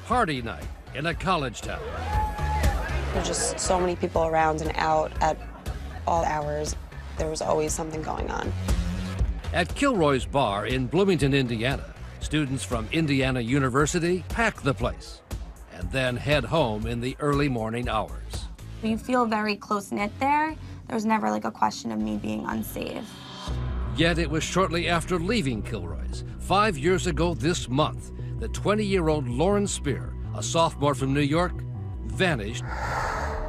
party night in a college town. There's just so many people around and out at all hours. There was always something going on. At Kilroy's Bar in Bloomington, Indiana, students from Indiana University pack the place and then head home in the early morning hours. You feel very close-knit there. There was never like a question of me being unsafe. Yet it was shortly after leaving Kilroy's, 5 years ago this month, that 20-year-old Lauren Spear, a sophomore from New York, vanished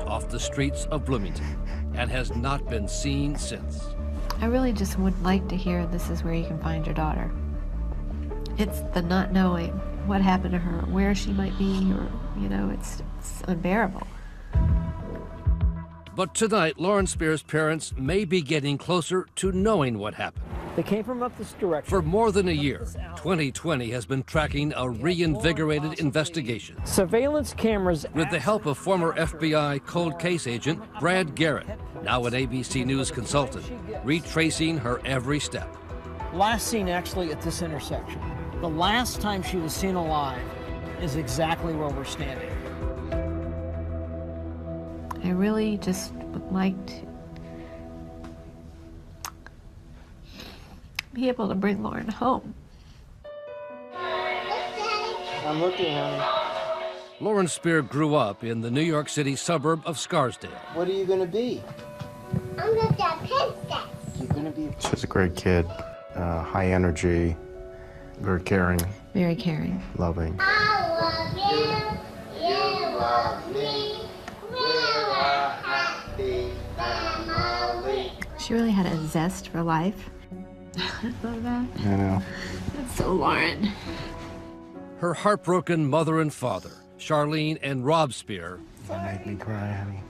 off the streets of Bloomington and has not been seen since. I really just would like to hear this is where you can find your daughter. It's the not knowing what happened to her, where she might be, or, you know, it's unbearable. But tonight, Lauren Spear's parents may be getting closer to knowing what happened. They came from up this direction. For more than a year, 2020 has been tracking a reinvigorated investigation. Surveillance cameras. With the help of former FBI cold case agent Brad Garrett, now an ABC News consultant, retracing her every step. Last seen actually at this intersection. The last time she was seen alive is exactly where we're standing. I really just would like to be able to bring Lauren home. I'm looking, honey. Lauren Spear grew up in the New York City suburb of Scarsdale. What are you going to be? I'm going to be a princess. You're going to be. She's a great kid, high energy, very caring. Very caring. Loving. I love you. You love me. We're a happy family. She really had a zest for life. I love that. I know. That's so Lauren. Her heartbroken mother and father, Charlene and Rob Spear, You make me cry, honey.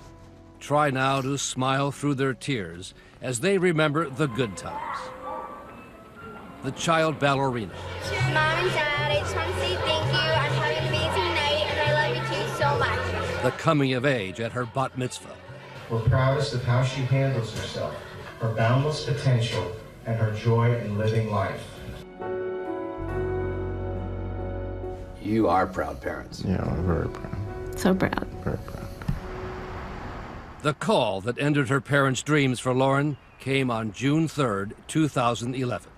try now to smile through their tears as they remember the good times. The child ballerina. Mom and Dad, I just want to say thank you. I'm having an amazing night, and I love you too so much. The coming of age at her bat mitzvah. We're proudest of how she handles herself, her boundless potential, and her joy in living life. You are proud parents. Yeah, we're very proud. So proud. Very proud. The call that ended her parents' dreams for Lauren came on June 3rd, 2011.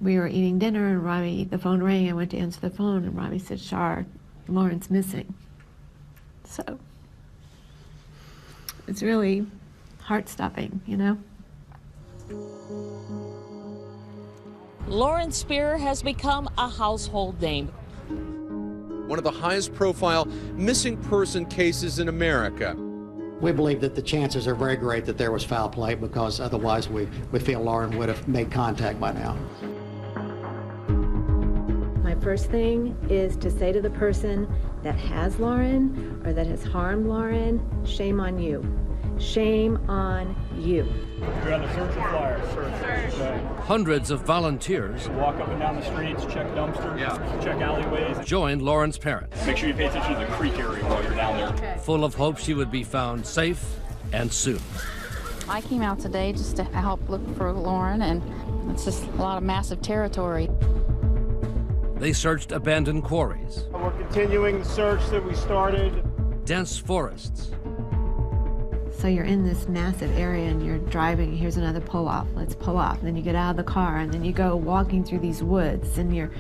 We were eating dinner and Robbie, the phone rang. I went to answer the phone and Robbie said, Char, Lauren's missing. So it's really heart-stopping, you know? Lauren Spear has become a household name. One of the highest profile missing person cases in America. We believe that the chances are very great that there was foul play, because otherwise we feel Lauren would have made contact by now. My first thing is to say to the person that has Lauren or that has harmed Lauren, shame on you. Shame on you. You're on the search or flyer? Search. Okay. Hundreds of volunteers Walk up and down the streets, check dumpsters, check alleyways. joined Lauren's parents, Make sure you pay attention to the creek area while you're down there. full of hope she would be found safe and soon. I came out today just to help look for Lauren, and it's just a lot of massive territory. They searched abandoned quarries, We're continuing the search that we started. dense forests, So you're in this massive area and you're driving, here's another pull off, let's pull off. And then you get out of the car and then you go walking through these woods and you're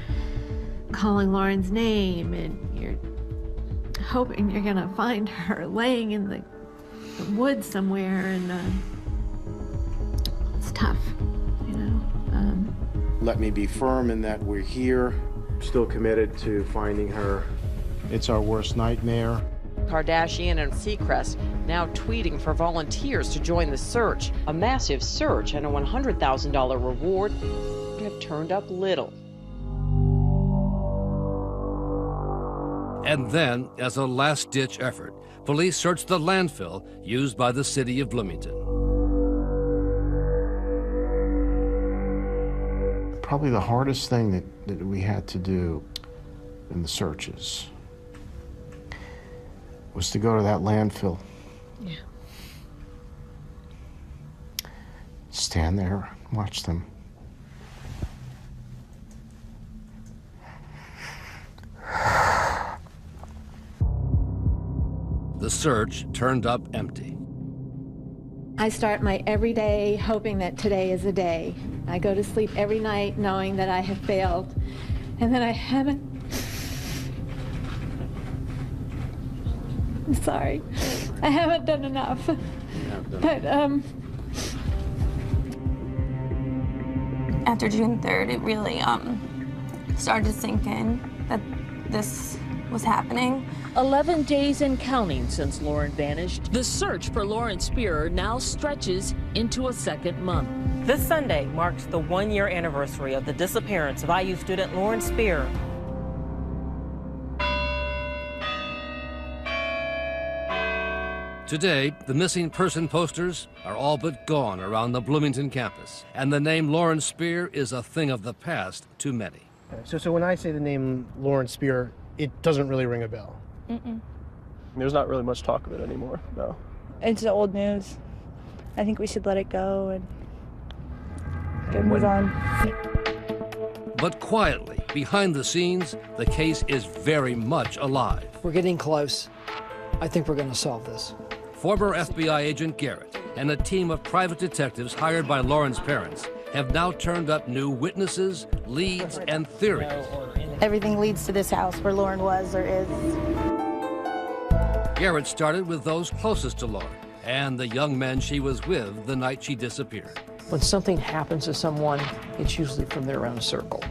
calling Lauren's name and you're hoping you're gonna find her laying in the woods somewhere, and it's tough, you know. Let me be firm in that we're here, still committed to finding her. It's our worst nightmare. Kardashian and Seacrest now tweeting for volunteers to join the search. A massive search and a $100,000 reward have turned up little. and then, as a last-ditch effort, police searched the landfill used by the city of Bloomington. Probably the hardest thing that we had to do in the searches was to go to that landfill. Yeah. Stand there, watch them. The search turned up empty. I start my every day hoping that today is the day. I go to sleep every night knowing that I have failed and that I haven't. I'm sorry. I haven't done enough. But After June 3rd, it really started to sink in that this was happening. 11 days and counting since Lauren vanished. The search for Lauren Spear now stretches into a second month. This Sunday marks the one-year anniversary of the disappearance of IU student Lauren Spear. Today, the missing person posters are all but gone around the Bloomington campus, and the name Lauren Spear is a thing of the past to many. So when I say the name Lauren Spear, it doesn't really ring a bell. Mm-mm. There's not really much talk of it anymore, no. It's old news. I think we should let it go and move on. But quietly, behind the scenes, the case is very much alive. We're getting close. I think we're going to solve this. Former FBI agent Garrett and a team of private detectives hired by Lauren's parents have now turned up new witnesses, leads, and theories. Everything leads to this house where Lauren was or is. Garrett started with those closest to Lauren and the young men she was with the night she disappeared. When something happens to someone, it's usually from their own circle.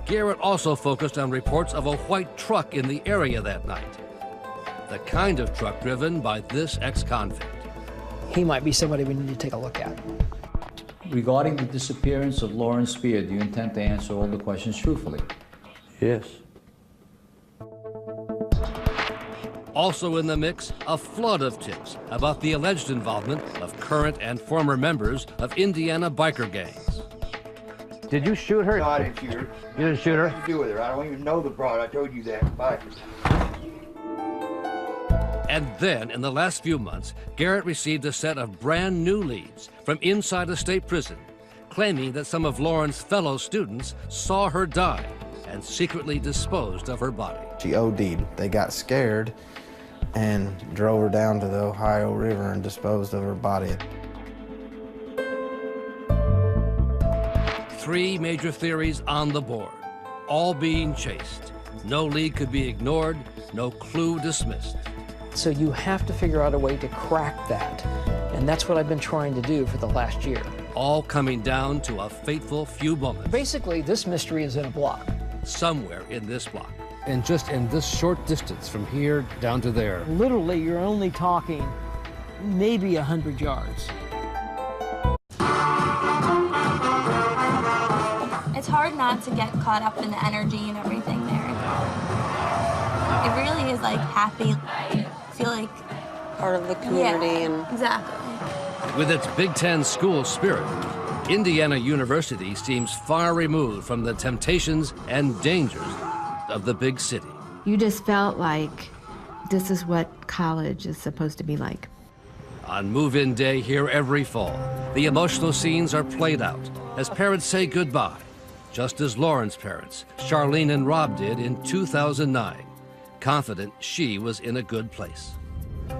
Garrett also focused on reports of a white truck in the area that night. The kind of truck driven by this ex-convict. He might be somebody we need to take a look at. Regarding the disappearance of Lauren Spear, do you intend to answer all the questions truthfully? Yes. Also in the mix, a flood of tips about the alleged involvement of current and former members of Indiana biker gangs. Did you shoot her? No, I didn't shoot her. You didn't shoot her? What do you do with her? I don't even know the broad. I told you that. Bikers. And then, in the last few months, Garrett received a set of brand new leads from inside a state prison, claiming that some of Lauren's fellow students saw her die and secretly disposed of her body. She OD'd. They got scared and drove her down to the Ohio River and disposed of her body. 3 major theories on the board, all being chased. No lead could be ignored, no clue dismissed. So you have to figure out a way to crack that. And that's what I've been trying to do for the last year. All coming down to a fateful few moments. Basically, this mystery is in a block. Somewhere in this block. And just in this short distance from here down to there. Literally, you're only talking maybe 100 yards. It's hard not to get caught up in the energy and everything there. It really is like happy. I feel like part of the community and exactly. With its Big Ten school spirit, Indiana University seems far removed from the temptations and dangers of the big city. You just felt like this is what college is supposed to be like. On move-in day here every fall, the emotional scenes are played out as parents say goodbye, just as Lauren's parents, Charlene and Rob, did in 2009, confident she was in a good place.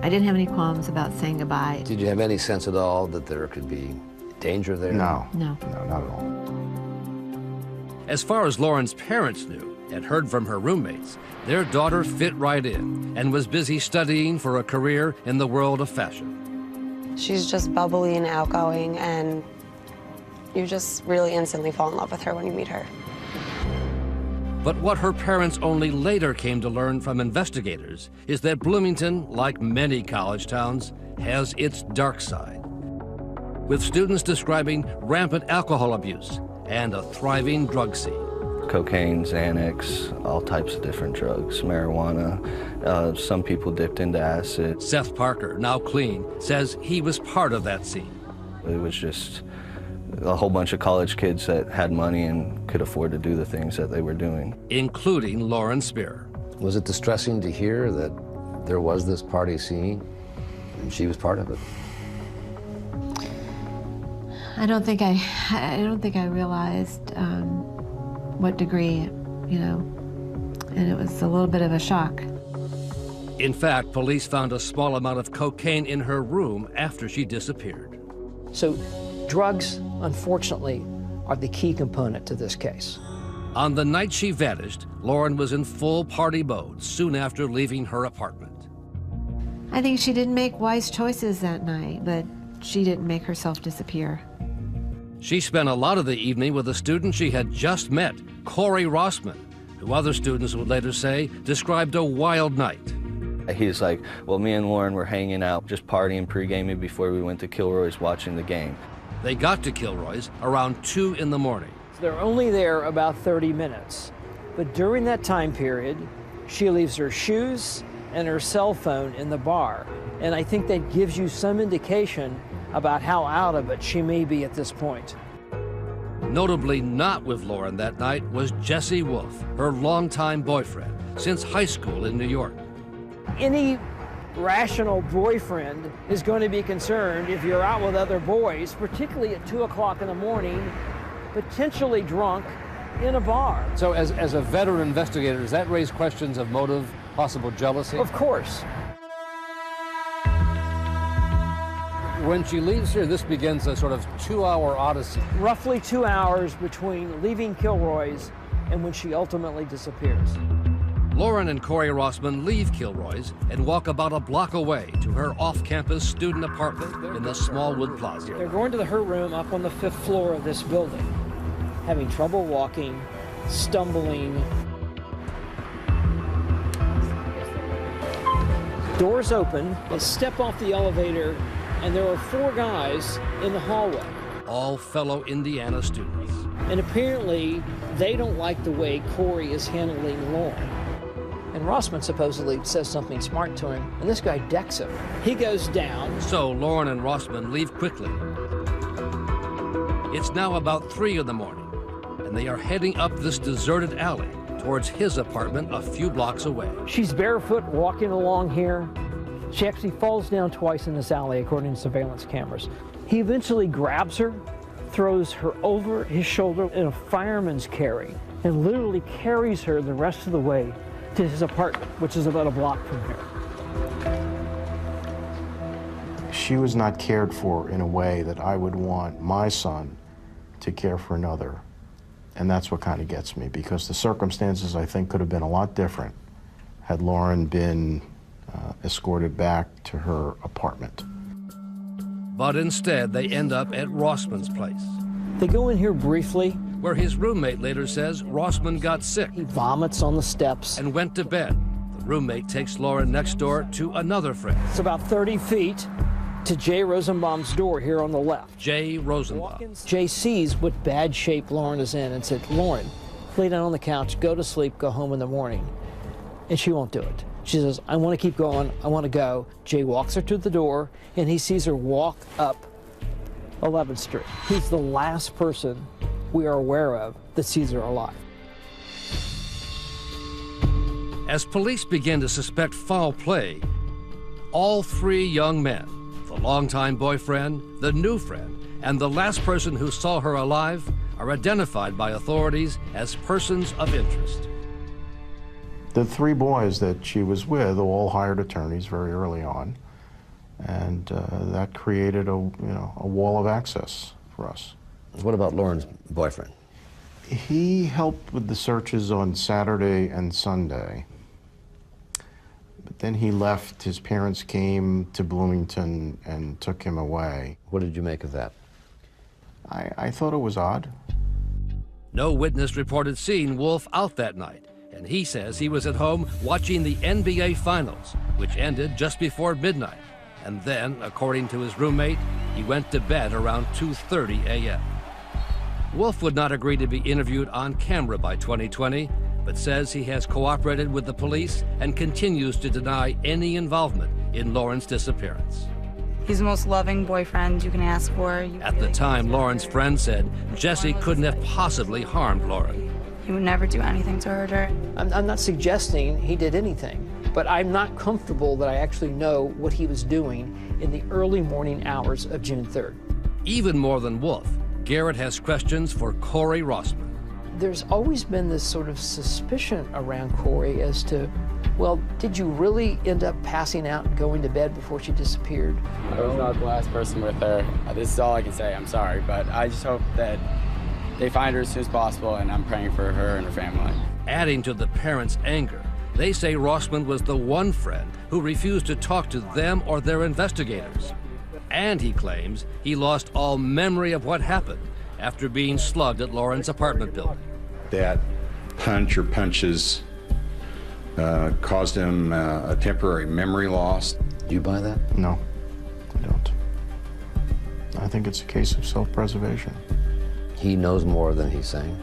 I didn't have any qualms about saying goodbye. Did you have any sense at all that there could be danger there? No. No. No, not at all. As far as Lauren's parents knew and heard from her roommates, their daughter fit right in and was busy studying for a career in the world of fashion. she's just bubbly and outgoing, and you just really instantly fall in love with her when you meet her. But what her parents only later came to learn from investigators is that Bloomington, like many college towns, has its dark side, with students describing rampant alcohol abuse and a thriving drug scene. Cocaine, Xanax, all types of different drugs, marijuana. Some people dipped into acid. Seth Parker, now clean, says he was part of that scene. It was just a whole bunch of college kids that had money and could afford to do the things that they were doing. Including Lauren Spear. Was it distressing to hear that there was this party scene and she was part of it? I don't think I realized what degree, and it was a little bit of a shock. In fact, police found a small amount of cocaine in her room after she disappeared. So drugs, unfortunately, are the key component to this case. On the night she vanished, Lauren was in full party mode soon after leaving her apartment. I think she didn't make wise choices that night, but she didn't make herself disappear. She spent a lot of the evening with a student she had just met, Corey Rossman, who other students would later say described a wild night. He's like, well, me and Lauren were hanging out, just partying, pre-gaming before we went to Kilroy's watching the game. They got to Kilroy's around 2 in the morning. They're only there about 30 minutes. But during that time period, she leaves her shoes and her cell phone in the bar. And I think that gives you some indication about how out of it she may be at this point. Notably not with Lauren that night was Jesse Wolf, her longtime boyfriend since high school in New York. Any rational boyfriend is going to be concerned if you're out with other boys, particularly at 2 o'clock in the morning, potentially drunk in a bar. So as a veteran investigator, does that raise questions of motive, possible jealousy? Of course. When she leaves here, this begins a sort of 2-hour odyssey. Roughly 2 hours between leaving Kilroy's and when she ultimately disappears. Lauren and Corey Rossman leave Kilroy's and walk about a block away to her off-campus student apartment in the Smallwood Plaza. They're going to her room up on the 5th floor of this building, having trouble walking, stumbling. Doors open, they step off the elevator, and there are 4 guys in the hallway. All fellow Indiana students. And apparently, they don't like the way Corey is handling Lauren. And Rossman supposedly says something smart to him, and this guy decks him. He goes down. So Lauren and Rossman leave quickly. It's now about 3 in the morning, and they are heading up this deserted alley towards his apartment a few blocks away. She's barefoot walking along here. She actually falls down twice in this alley, according to surveillance cameras. He eventually grabs her, throws her over his shoulder in a fireman's carry, and literally carries her the rest of the way to his apartment, which is about a block from here. She was not cared for in a way that I would want my son to care for another. And that's what kind of gets me, because the circumstances, I think, could have been a lot different had Lauren been escorted back to her apartment. But instead, they end up at Rossman's place. They go in here briefly, where his roommate later says Rossman got sick. He vomits on the steps and went to bed. The roommate takes Lauren next door to another friend. It's about 30 feet to Jay Rosenbaum's door here on the left. Jay Rosenbaum. Jay sees what bad shape Lauren is in and said, Lauren, lay down on the couch, go to sleep, go home in the morning. And she won't do it. She says, I want to keep going, I want to go. Jay walks her to the door, and he sees her walk up 11th Street. He's the last person we are aware of that sees her alive. As police begin to suspect foul play, all 3 young men, the longtime boyfriend, the new friend, and the last person who saw her alive, are identified by authorities as persons of interest. The 3 boys that she was with all hired attorneys very early on, and that created a wall of access for us. What about Lauren's boyfriend? He helped with the searches on Saturday and Sunday, but then he left. His parents came to Bloomington and took him away. What did you make of that? I thought it was odd. No witness reported seeing Wolf out that night, and he says he was at home watching the NBA Finals, which ended just before midnight. And then, according to his roommate, he went to bed around 2:30 a.m. Wolf would not agree to be interviewed on camera by 2020, but says he has cooperated with the police and continues to deny any involvement in Lauren's disappearance. He's the most loving boyfriend you can ask for. At the time, Lauren's friend said Jesse couldn't have possibly harmed Lauren. He would never do anything to hurt her. I'm not suggesting he did anything, but I'm not comfortable that I actually know what he was doing in the early morning hours of June 3rd. Even more than Wolf, Garrett has questions for Corey Rossman. There's always been this sort of suspicion around Corey as to Well, did you really end up passing out and going to bed before she disappeared? I was not the last person with her. This is all I can say. I'm sorry, but I just hope that they find her as soon as possible, and I'm praying for her and her family. Adding to the parents' anger, they say Rossman was the one friend who refused to talk to them or their investigators. And he claims he lost all memory of what happened after being slugged at Lauren's apartment building. That punch or punches caused him a temporary memory loss. Do you buy that? No, I don't. I think it's a case of self-preservation. He knows more than he's saying.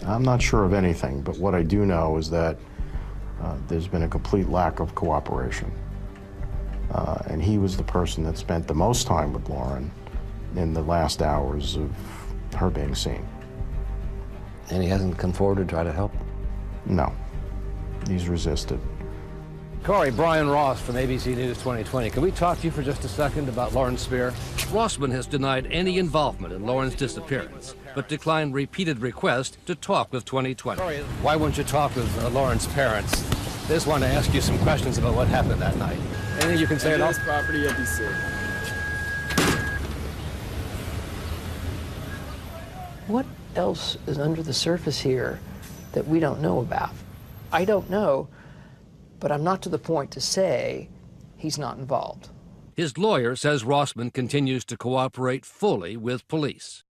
I'm not sure of anything, but what I do know is that there's been a complete lack of cooperation. And he was the person that spent the most time with Lauren in the last hours of her being seen. And he hasn't come forward to try to help? No. He's resisted. Corey, Brian Ross from ABC News 2020. Can we talk to you for just a second about Lauren Spear? Rossman has denied any involvement in Lauren's disappearance, but declined repeated requests to talk with 2020. Corey, why won't you talk with Lauren's parents? They just want to ask you some questions about what happened that night. Anything you can say at all? Property of DC. What else is under the surface here that we don't know about? I don't know, but I'm not to the point to say he's not involved. His lawyer says Rossman continues to cooperate fully with police.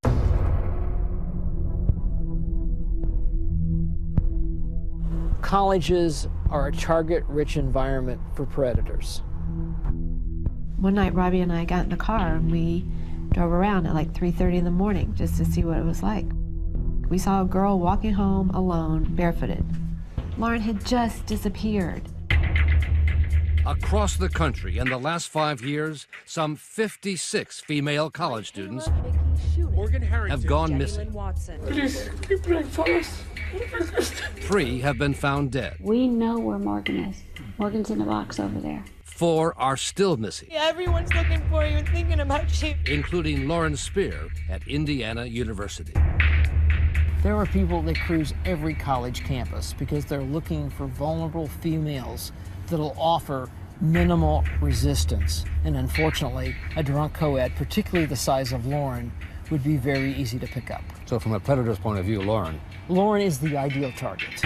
Colleges are a target-rich environment for predators. One night, Robbie and I got in a car and we drove around at like 3:30 in the morning just to see what it was like. We saw a girl walking home alone, barefooted. Lauren had just disappeared. Across the country in the last 5 years, some 56 female college students have gone missing. Please, keep praying for us. 3 have been found dead. We know where Morgan is. Morgan's in the box over there. 4 are still missing. Yeah, everyone's looking for you and thinking about you. Including Lauren Spear at Indiana University. There are people that cruise every college campus because they're looking for vulnerable females that'll offer minimal resistance. And unfortunately, a drunk co-ed, particularly the size of Lauren, would be very easy to pick up. So from a predator's point of view, Lauren is the ideal target.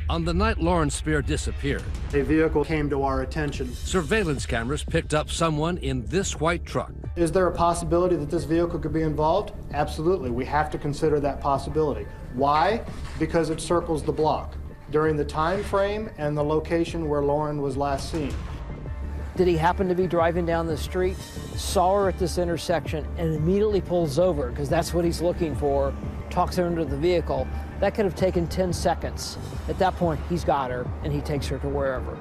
On the night Lauren Spear disappeared, a vehicle came to our attention. Surveillance cameras picked up someone in this white truck. Is there a possibility that this vehicle could be involved? Absolutely. We have to consider that possibility. Why? Because it circles the block during the time frame and the location where Lauren was last seen. Did he happen to be driving down the street, saw her at this intersection, and immediately pulls over because that's what he's looking for, talks her into the vehicle? That could have taken 10 seconds. At that point, he's got her, and he takes her to wherever.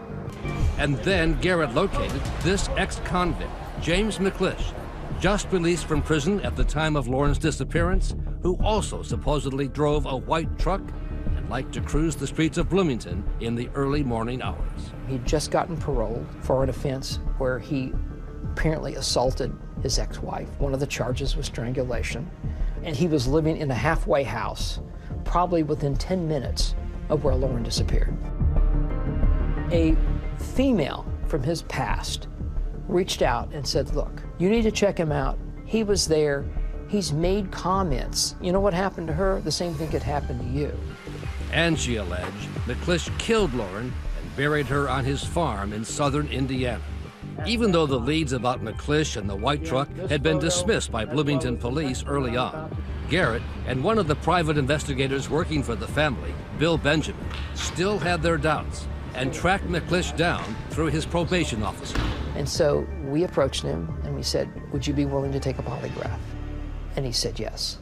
And then Garrett located this ex-convict, James McClish, just released from prison at the time of Lauren's disappearance, who also supposedly drove a white truck and liked to cruise the streets of Bloomington in the early morning hours. He'd just gotten paroled for an offense where he apparently assaulted his ex-wife. One of the charges was strangulation. And he was living in a halfway house, probably within 10 minutes of where Lauren disappeared. A female from his past reached out and said, look, you need to check him out. He was there. He's made comments. You know what happened to her? The same thing could happen to you. And she alleged McClish killed Lauren and buried her on his farm in southern Indiana. Even though the leads about McClish and the white truck had been dismissed by Bloomington police early on, Garrett and one of the private investigators working for the family, Bill Benjamin, still had their doubts and tracked McClish down through his probation officer. And so we approached him and we said, would you be willing to take a polygraph? And he said yes.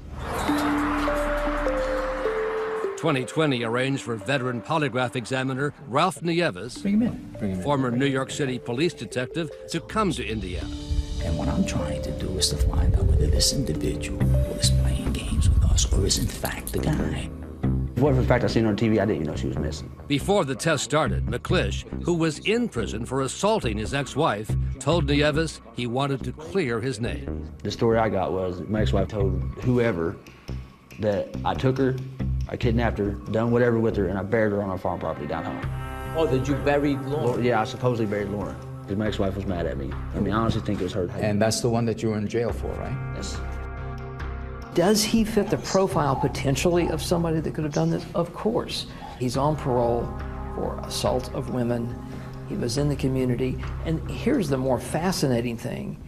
2020 arranged for veteran polygraph examiner Ralph Nieves, former New York City police detective, to come to Indiana. And what I'm trying to do is to find out whether this individual is playing games with us or is in fact the guy. What if in fact I seen her on TV, I didn't know she was missing. Before the test started, McClish, who was in prison for assaulting his ex-wife, told Nieves he wanted to clear his name. The story I got was my ex-wife told whoever that I took her I kidnapped her, done whatever with her, and I buried her on our farm property down home. Oh, did you bury Lauren? Yeah, I supposedly buried Lauren because my ex-wife was mad at me. I mean, I honestly think it was her. And that's the one that you were in jail for, right? Yes. Does he fit the profile potentially of somebody that could have done this? Of course. He's on parole for assault of women. He was in the community. And here's the more fascinating thing.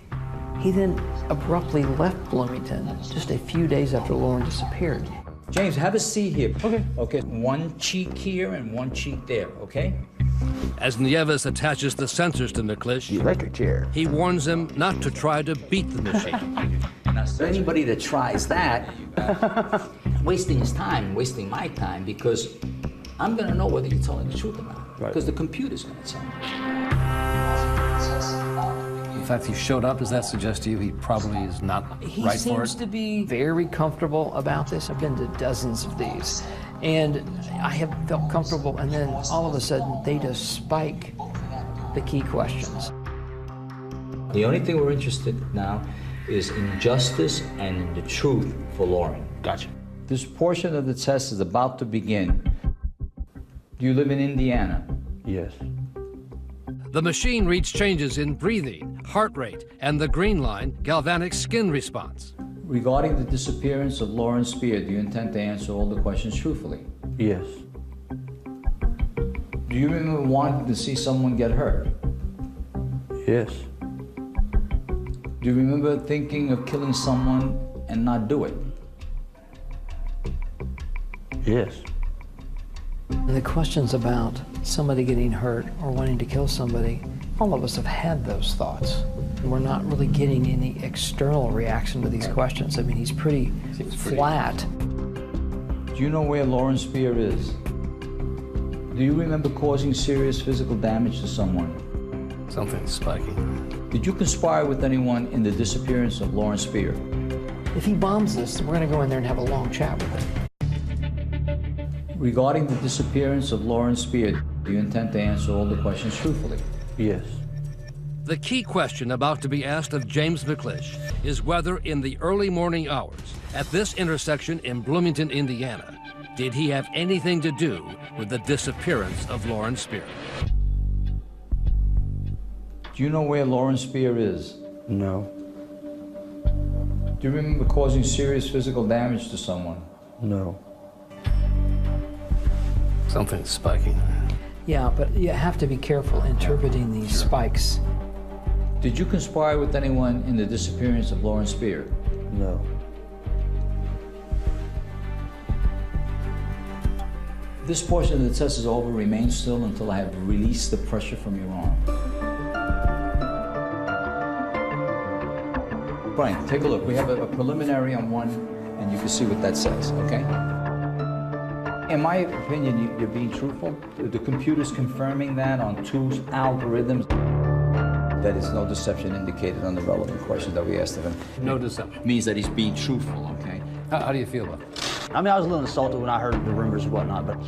He then abruptly left Bloomington just a few days after Lauren disappeared. James, have a seat here. Okay. Okay, one cheek here and one cheek there, okay? As Nieves attaches the sensors to McClish, the electric chair, he warns him not to try to beat the machine. Now, so anybody that tries that, wasting his time, wasting my time, because I'm gonna know whether you're telling the truth or not. Because the computer's gonna tell me. The fact he showed up, does that suggest to you he probably is not right for it? He seems to be very comfortable about this. I've been to dozens of these, and I have felt comfortable, and then all of a sudden they just spike the key questions. The only thing we're interested in now is in justice and in the truth for Lauren. Gotcha. This portion of the test is about to begin. Do you live in Indiana? Yes. The machine reads changes in breathing, heart rate, and the green line, galvanic skin response. Regarding the disappearance of Lauren Spear, do you intend to answer all the questions truthfully? Yes. Do you remember wanting to see someone get hurt? Yes. Do you remember thinking of killing someone and not do it? Yes. And the questions about somebody getting hurt or wanting to kill somebody, all of us have had those thoughts. And we're not really getting any external reaction to these questions. I mean, he's pretty flat. Do you know where Lauren Spear is? Do you remember causing serious physical damage to someone? Something's spiking. Did you conspire with anyone in the disappearance of Lauren Spear? If he bombs this, we're going to go in there and have a long chat with him. Regarding the disappearance of Lauren Spear, do you intend to answer all the questions truthfully? Yes. The key question about to be asked of James McClish is whether in the early morning hours at this intersection in Bloomington, Indiana, did he have anything to do with the disappearance of Lauren Spear? Do you know where Lauren Spear is? No. Do you remember causing serious physical damage to someone? No. Something's spiking. Yeah, but you have to be careful interpreting these spikes. Did you conspire with anyone in the disappearance of Lauren Spear? No. This portion of the test is over. Remain still until I have released the pressure from your arm. Brian, take a look. We have a preliminary on one, and you can see what that says, okay? In my opinion, you're being truthful. The computer's confirming that on two algorithms. That is no deception indicated on the relevant questions that we asked of him. No deception. Means that he's being truthful, okay? How do you feel about it? I mean, I was a little insulted when I heard the rumors and whatnot, but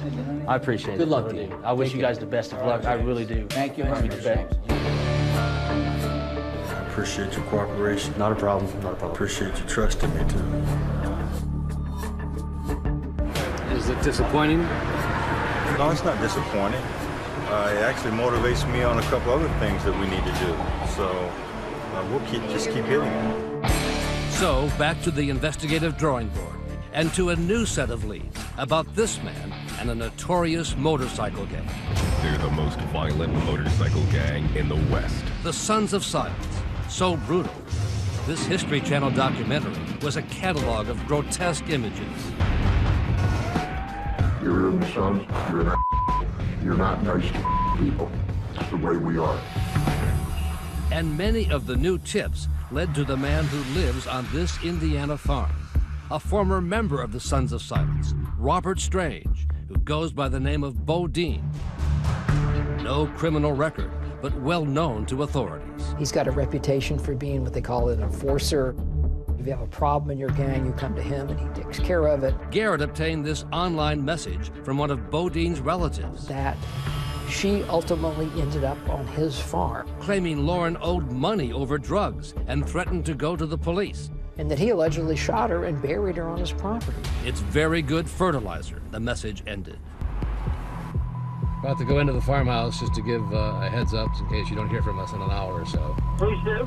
I appreciate it. Good luck to you. I wish you guys the best of luck. I really do. Thank you, Mr. James. I appreciate your cooperation. Not a problem. Not a problem. Appreciate you trusting me too. Is it disappointing? No, it's not disappointing. It actually motivates me on a couple other things that we need to do. So we'll just keep hitting it. So back to the investigative drawing board and to a new set of leads about this man and a notorious motorcycle gang. They're the most violent motorcycle gang in the West. The Sons of Silence. So brutal. This History Channel documentary was a catalog of grotesque images. You're in the Sons, you're not nice to people. It's the way we are. And many of the new tips led to the man who lives on this Indiana farm, a former member of the Sons of Silence, Robert Strange, who goes by the name of Bodine. No criminal record, but well known to authorities. He's got a reputation for being what they call an enforcer. If you have a problem in your gang, you come to him and he takes care of it. Garrett obtained this online message from one of Bodine's relatives. That she ultimately ended up on his farm. Claiming Lauren owed money over drugs and threatened to go to the police. and that he allegedly shot her and buried her on his property. It's very good fertilizer, the message ended. About to go into the farmhouse just to give a heads up in case you don't hear from us in an hour or so. Please do.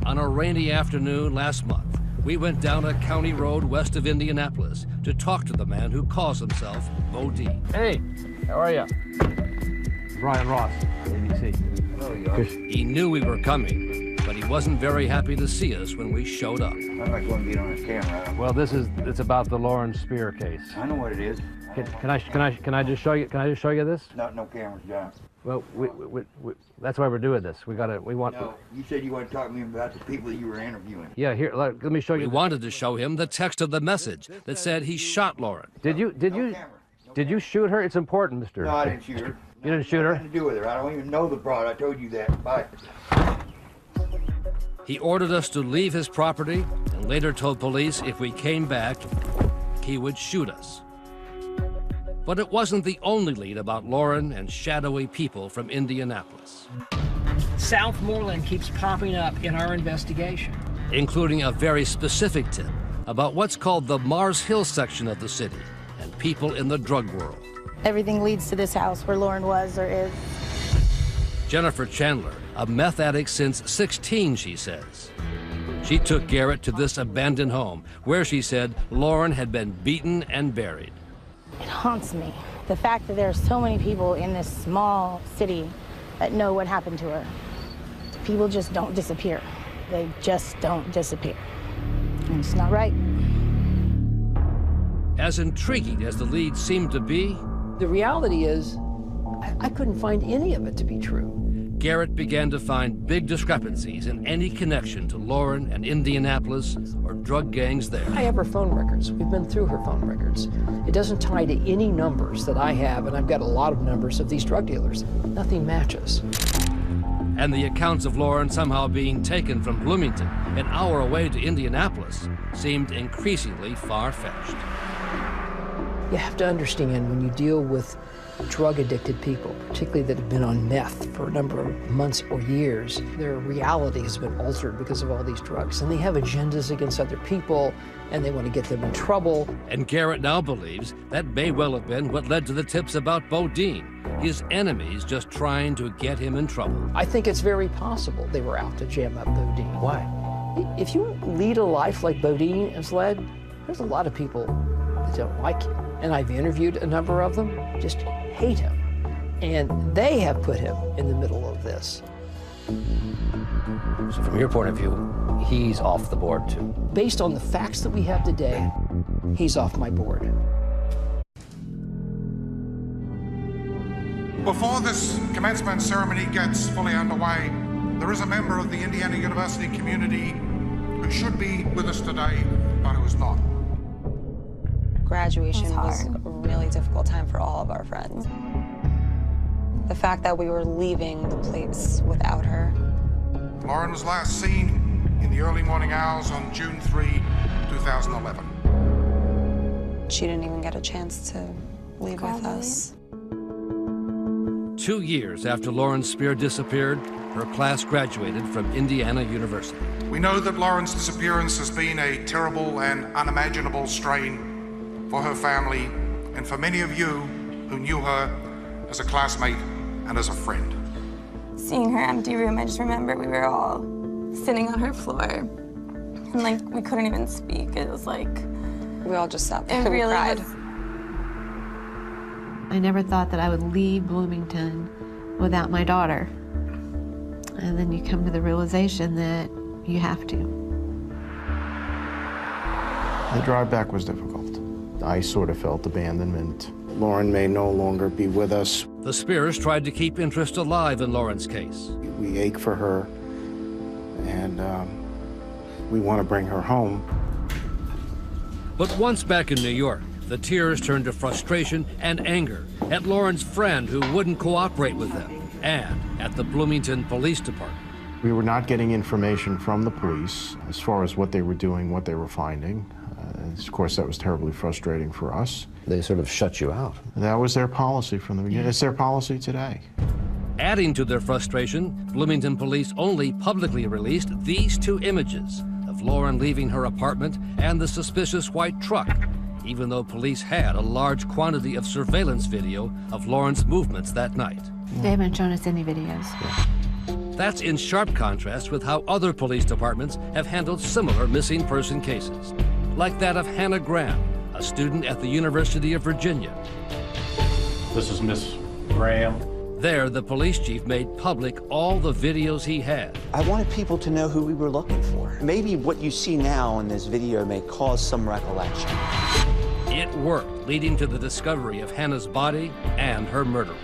On a rainy afternoon last month, we went down a county road west of Indianapolis to talk to the man who calls himself Bodine. Hey, how are you? Brian Ross, ABC. Hello, He knew we were coming, but he wasn't very happy to see us when we showed up. I'm not going to get on his camera. Well, it's about the Lauren Spear case. I know what it is. Can I just show you? Can I just show you this? No cameras, John. Well, that's why we're doing this. We want. No, you said you want to talk to me about the people you were interviewing. Yeah, here. Let me show you. We wanted to show him the text of the message that said he shot Lauren. Did you shoot her? It's important, Mister. No, I didn't shoot her. You didn't shoot her? Nothing to do with her. I don't even know the broad. I told you that. Bye. He ordered us to leave his property and later told police if we came back, he would shoot us. But it wasn't the only lead about Lauren and shadowy people from Indianapolis. Southmoreland keeps popping up in our investigation, including a very specific tip about what's called the Mars Hill section of the city and people in the drug world. Everything leads to this house where Lauren was or is. Jennifer Chandler, a meth addict since 16, she says. She took Garrett to this abandoned home where she said Lauren had been beaten and buried. It haunts me, the fact that there are so many people in this small city that know what happened to her. People just don't disappear. They just don't disappear. And it's not right. As intriguing as the lead seemed to be, the reality is I couldn't find any of it to be true. Garrett began to find big discrepancies in any connection to Lauren and Indianapolis or drug gangs there. I have her phone records. We've been through her phone records. It doesn't tie to any numbers that I have, and I've got a lot of numbers of these drug dealers. Nothing matches. And the accounts of Lauren somehow being taken from Bloomington, an hour away to Indianapolis, seemed increasingly far-fetched. You have to understand, when you deal with drug-addicted people, particularly that have been on meth for a number of months or years, their reality has been altered because of all these drugs. And they have agendas against other people, and they want to get them in trouble. And Garrett now believes that may well have been what led to the tips about Bodine, his enemies just trying to get him in trouble. I think it's very possible they were out to jam up Bodine. Why? If you lead a life like Bodine has led, there's a lot of people that don't like him. And I've interviewed a number of them, just hate him. And they have put him in the middle of this. So from your point of view, he's off the board too? Based on the facts that we have today, he's off my board. Before this commencement ceremony gets fully underway, there is a member of the Indiana University community who should be with us today, but who is not. Graduation was a really difficult time for all of our friends. The fact that we were leaving the place without her. Lauren was last seen in the early morning hours on June 3, 2011. She didn't even get a chance to leave with us. 2 years after Lauren Spear disappeared, her class graduated from Indiana University. We know that Lauren's disappearance has been a terrible and unimaginable strain for her family and for many of you who knew her as a classmate and as a friend. Seeing her empty room, I just remember we were all sitting on her floor and like we couldn't even speak. It was like we all just sat there and really cried. I never thought that I would leave Bloomington without my daughter. And then you come to the realization that you have to. The drive back was difficult. I sort of felt abandonment. Lauren may no longer be with us. The Spears tried to keep interest alive in Lauren's case. We ache for her, and we want to bring her home. But once back in New York, the tears turned to frustration and anger at Lauren's friend who wouldn't cooperate with them, and at the Bloomington Police Department. We were not getting information from the police as far as what they were doing, what they were finding. Of course, that was terribly frustrating for us. They sort of shut you out. That was their policy from the beginning. It's their policy today. Adding to their frustration, Bloomington police only publicly released these two images of Lauren leaving her apartment and the suspicious white truck, even though police had a large quantity of surveillance video of Lauren's movements that night. They haven't shown us any videos. That's in sharp contrast with how other police departments have handled similar missing person cases, like that of Hannah Graham, a student at the University of Virginia. This is Miss Graham. There, the police chief made public all the videos he had. I wanted people to know who we were looking for. Maybe what you see now in this video may cause some recollection. It worked, leading to the discovery of Hannah's body and her murderer.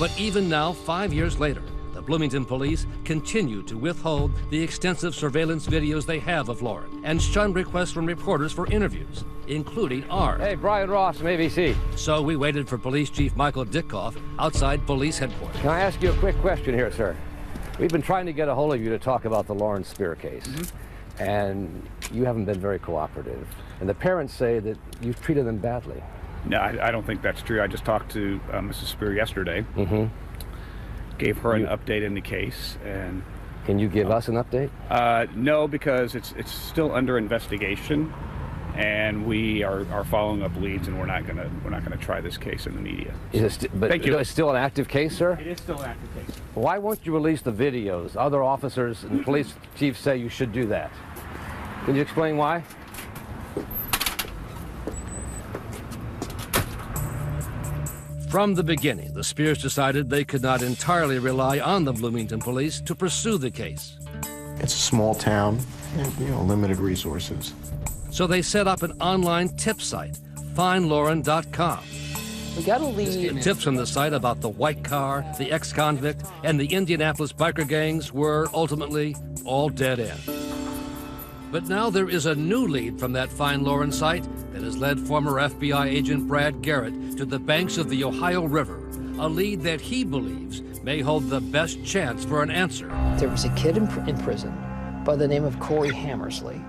But even now, 5 years later, the Bloomington police continue to withhold the extensive surveillance videos they have of Lauren and shun requests from reporters for interviews, including ours. Hey, Brian Ross from ABC. So we waited for Police Chief Michael Dickoff outside police headquarters. Can I ask you a quick question here, sir? We've been trying to get a hold of you to talk about the Lauren Spear case, and you haven't been very cooperative. And the parents say that you've treated them badly. No, I don't think that's true. I just talked to Mrs. Spear yesterday. Gave her an update in the case, and can you give us an update? No, because it's still under investigation, and we are following up leads, and we're not gonna try this case in the media. Thank you. It's still an active case, sir? It is still an active case. Why won't you release the videos? Other officers and police chiefs say you should do that. Can you explain why? From the beginning, the Spears decided they could not entirely rely on the Bloomington police to pursue the case. It's a small town, and, limited resources. So they set up an online tip site, findlauren.com. We got a lead. Tips from the site about the white car, the ex-convict, and the Indianapolis biker gangs were ultimately all dead end. But now there is a new lead from that Find Lauren site that has led former FBI agent Brad Garrett to the banks of the Ohio River, a lead that he believes may hold the best chance for an answer. There was a kid in prison by the name of Corey Hammersley.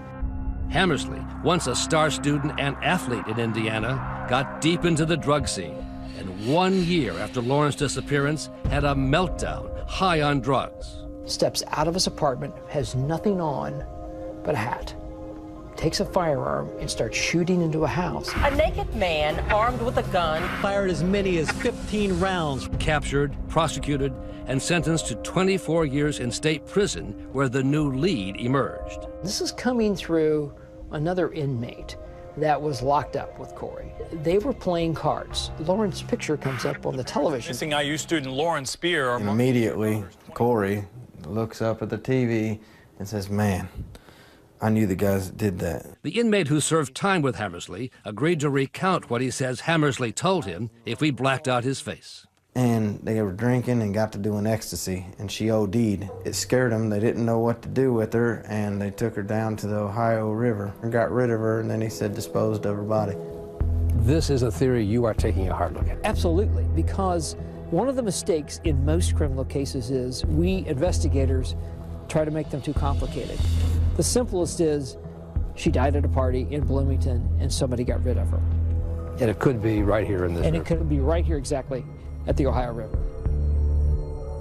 Hammersley, once a star student and athlete in Indiana, got deep into the drug scene, and 1 year after Lauren's disappearance, had a meltdown high on drugs. Steps out of his apartment, has nothing on but a hat, takes a firearm and starts shooting into a house. A naked man armed with a gun fired as many as 15 rounds. Captured, prosecuted, and sentenced to 24 years in state prison, where the new lead emerged. This is coming through another inmate that was locked up with Corey. They were playing cards. Lauren's picture comes up on the television. Missing IU student Lauren Spear. And immediately, Corey looks up at the TV and says, "Man, I knew the guys that did that." The inmate who served time with Hammersley agreed to recount what he says Hammersley told him if we blacked out his face. And they were drinking and got to doing ecstasy, and she OD'd. It scared them. They didn't know what to do with her, and they took her down to the Ohio River and got rid of her, and then he said disposed of her body. This is a theory you are taking a hard look at. Absolutely, because one of the mistakes in most criminal cases is we investigators try to make them too complicated. The simplest is she died at a party in Bloomington and somebody got rid of her. And it could be right here in this river. It could be right here exactly at the Ohio River.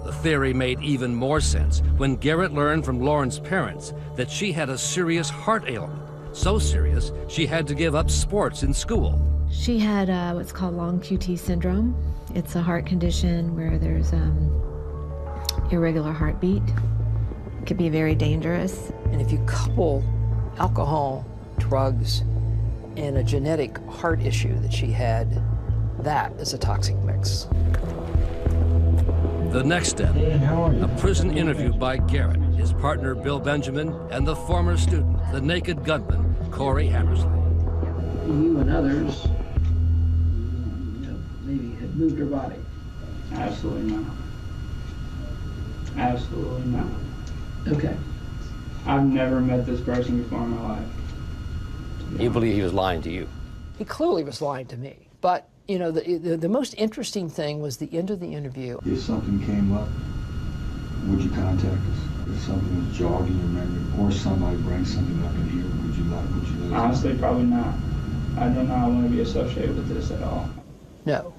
The theory made even more sense when Garrett learned from Lauren's parents that she had a serious heart ailment. So serious, she had to give up sports in school. She had what's called long QT syndrome. It's a heart condition where there's irregular heartbeat. It could be very dangerous. And if you couple alcohol, drugs, and a genetic heart issue that she had, that is a toxic mix. The next step, a prison interview by Garrett, his partner Bill Benjamin, and the former student, the naked gunman, Corey Hammersley. You and others maybe had moved her body. Absolutely not. Absolutely not. Okay. I've never met this person before in my life. You believe he was lying to you? He clearly was lying to me. But, you know, the most interesting thing was the end of the interview. If something came up, would you contact us? If something was jogging your memory, or somebody brings something up in here, would you let us know? Honestly, probably not. I do not want to be associated with this at all. No.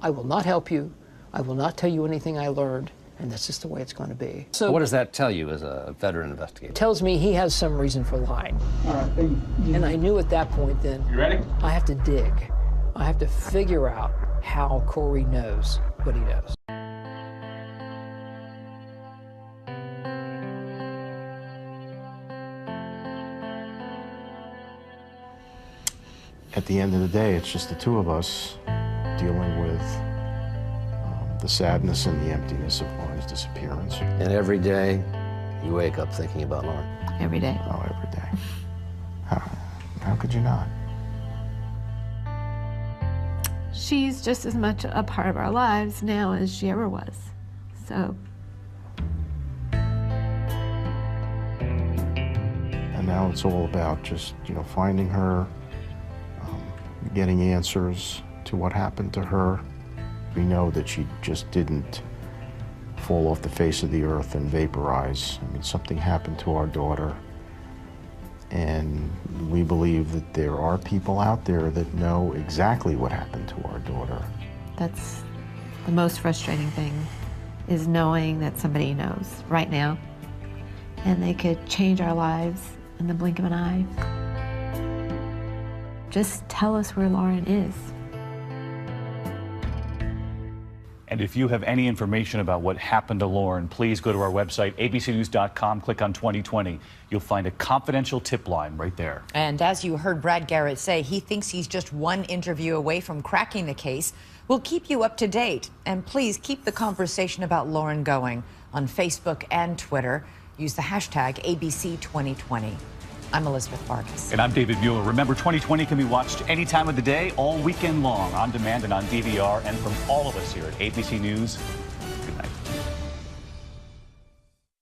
I will not help you. I will not tell you anything I learned, and that's just the way it's going to be. So what does that tell you as a veteran investigator? It tells me he has some reason for lying. All right, thank you. And I knew at that point then, You ready? I have to dig. I have to figure out how Corey knows what he knows. At the end of the day, it's just the two of us dealing with the sadness and the emptiness of Lauren's disappearance. And every day, you wake up thinking about Lauren. Every day. Oh, every day. How could you not? She's just as much a part of our lives now as she ever was. So. And now it's all about just, finding her, getting answers to what happened to her. We know that she just didn't fall off the face of the earth and vaporize. I mean, something happened to our daughter. And we believe that there are people out there that know exactly what happened to our daughter. That's the most frustrating thing, is knowing that somebody knows right now, and they could change our lives in the blink of an eye. Just tell us where Lauren is. And if you have any information about what happened to Lauren, please go to our website, abcnews.com, click on 2020. You'll find a confidential tip line right there. And as you heard Brad Garrett say, he thinks he's just one interview away from cracking the case. We'll keep you up to date. And please keep the conversation about Lauren going on Facebook and Twitter. Use the hashtag ABC2020. I'm Elizabeth Vargas. And I'm David Mueller. Remember, 2020 can be watched any time of the day, all weekend long, on demand and on DVR. And from all of us here at ABC News,